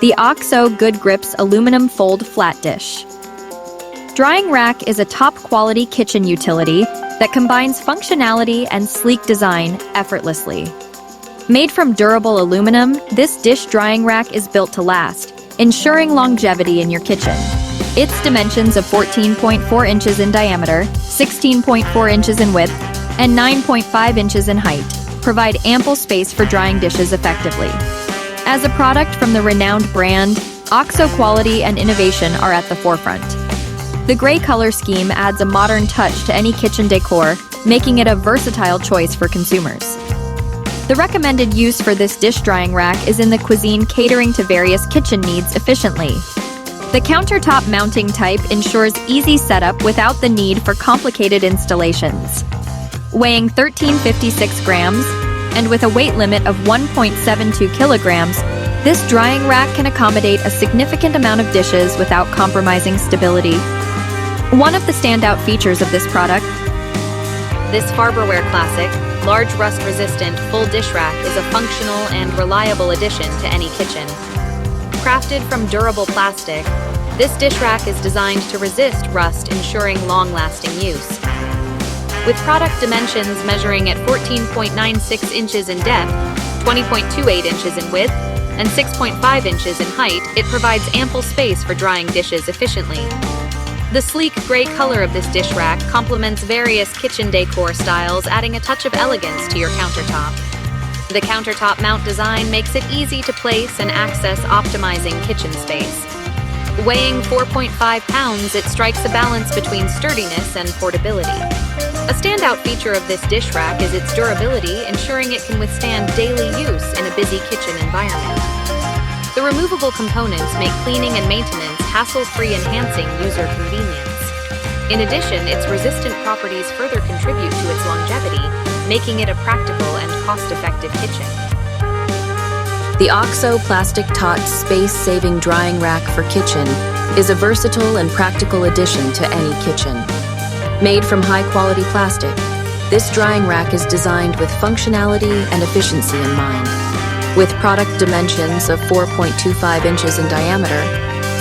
The Oxo Good Grips Aluminum Fold Flat Dish. Drying rack is a top-quality kitchen utility that combines functionality and sleek design effortlessly. Made from durable aluminum, this dish drying rack is built to last, ensuring longevity in your kitchen. Its dimensions of 14.4 inches in diameter, 16.4 inches in width, and 9.5 inches in height provide ample space for drying dishes effectively. As a product from the renowned brand, Oxo quality and innovation are at the forefront. The gray color scheme adds a modern touch to any kitchen decor, making it a versatile choice for consumers. The recommended use for this dish drying rack is in the cuisine, catering to various kitchen needs efficiently. The countertop mounting type ensures easy setup without the need for complicated installations. Weighing 1356 grams, and with a weight limit of 1.72 kilograms, this drying rack can accommodate a significant amount of dishes without compromising stability. One of the standout features of this product, this Farberware classic, large rust-resistant full dish rack is a functional and reliable addition to any kitchen. Crafted from durable plastic, this dish rack is designed to resist rust, ensuring long-lasting use. With product dimensions measuring at 14.96 inches in depth, 20.28 inches in width, and 6.5 inches in height, it provides ample space for drying dishes efficiently. The sleek gray color of this dish rack complements various kitchen decor styles, adding a touch of elegance to your countertop. The countertop mount design makes it easy to place and access, optimizing kitchen space. Weighing 4.5 pounds, it strikes a balance between sturdiness and portability. A standout feature of this dish rack is its durability, ensuring it can withstand daily use in a busy kitchen environment. The removable components make cleaning and maintenance hassle-free, enhancing user convenience. In addition, its resistant properties further contribute to its longevity, making it a practical and cost-effective kitchen. The Oxo Plastic Tot Space-Saving Drying Rack for Kitchen is a versatile and practical addition to any kitchen. Made from high-quality plastic, this drying rack is designed with functionality and efficiency in mind. With product dimensions of 4.25 inches in diameter,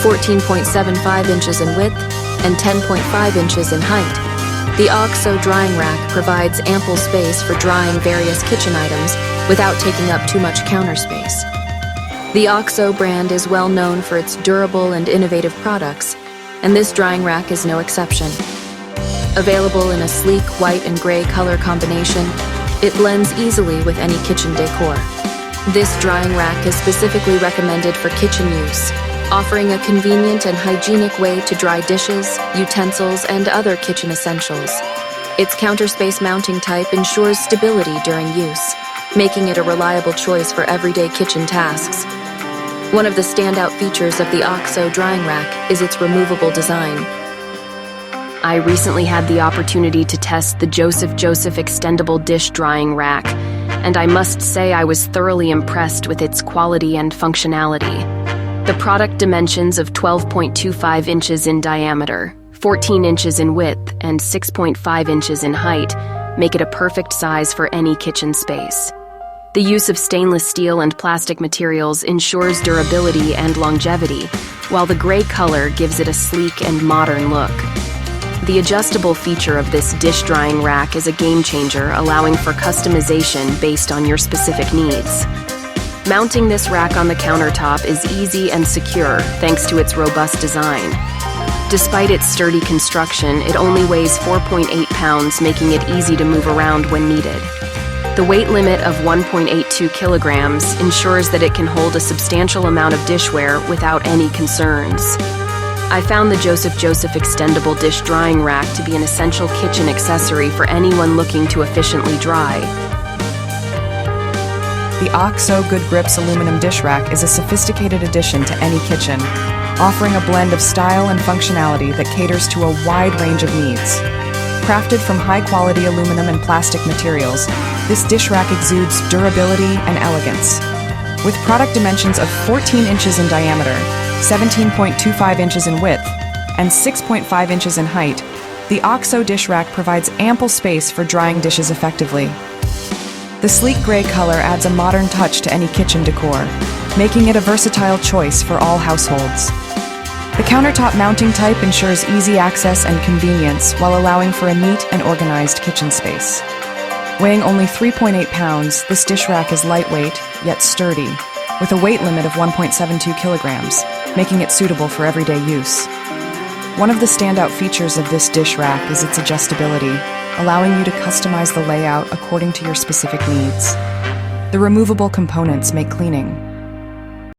14.75 inches in width, and 10.5 inches in height, the Oxo drying rack provides ample space for drying various kitchen items without taking up too much counter space. The Oxo brand is well known for its durable and innovative products, and this drying rack is no exception. Available in a sleek white and gray color combination, it blends easily with any kitchen decor. This drying rack is specifically recommended for kitchen use, offering a convenient and hygienic way to dry dishes, utensils, and other kitchen essentials. Its counter space mounting type ensures stability during use, making it a reliable choice for everyday kitchen tasks. One of the standout features of the Oxo drying rack is its removable design. I recently had the opportunity to test the Joseph extendable dish drying rack, and I must say I was thoroughly impressed with its quality and functionality. The product dimensions of 12.25 inches in diameter, 14 inches in width, and 6.5 inches in height make it a perfect size for any kitchen space. The use of stainless steel and plastic materials ensures durability and longevity, while the gray color gives it a sleek and modern look. The adjustable feature of this dish drying rack is a game changer, allowing for customization based on your specific needs. Mounting this rack on the countertop is easy and secure thanks to its robust design. Despite its sturdy construction, it only weighs 4.8 pounds, making it easy to move around when needed. The weight limit of 1.82 kilograms ensures that it can hold a substantial amount of dishware without any concerns. I found the Joseph extendable dish drying rack to be an essential kitchen accessory for anyone looking to efficiently dry. The Oxo Good Grips Aluminum Dish Rack is a sophisticated addition to any kitchen, offering a blend of style and functionality that caters to a wide range of needs. Crafted from high-quality aluminum and plastic materials, this dish rack exudes durability and elegance. With product dimensions of 14 inches in diameter, 17.25 inches in width, and 6.5 inches in height, the Oxo dish rack provides ample space for drying dishes effectively. The sleek gray color adds a modern touch to any kitchen decor, making it a versatile choice for all households. The countertop mounting type ensures easy access and convenience while allowing for a neat and organized kitchen space. Weighing only 3.8 pounds, this dish rack is lightweight, yet sturdy, with a weight limit of 1.72 kilograms, making it suitable for everyday use. One of the standout features of this dish rack is its adjustability, allowing you to customize the layout according to your specific needs. The removable components make cleaning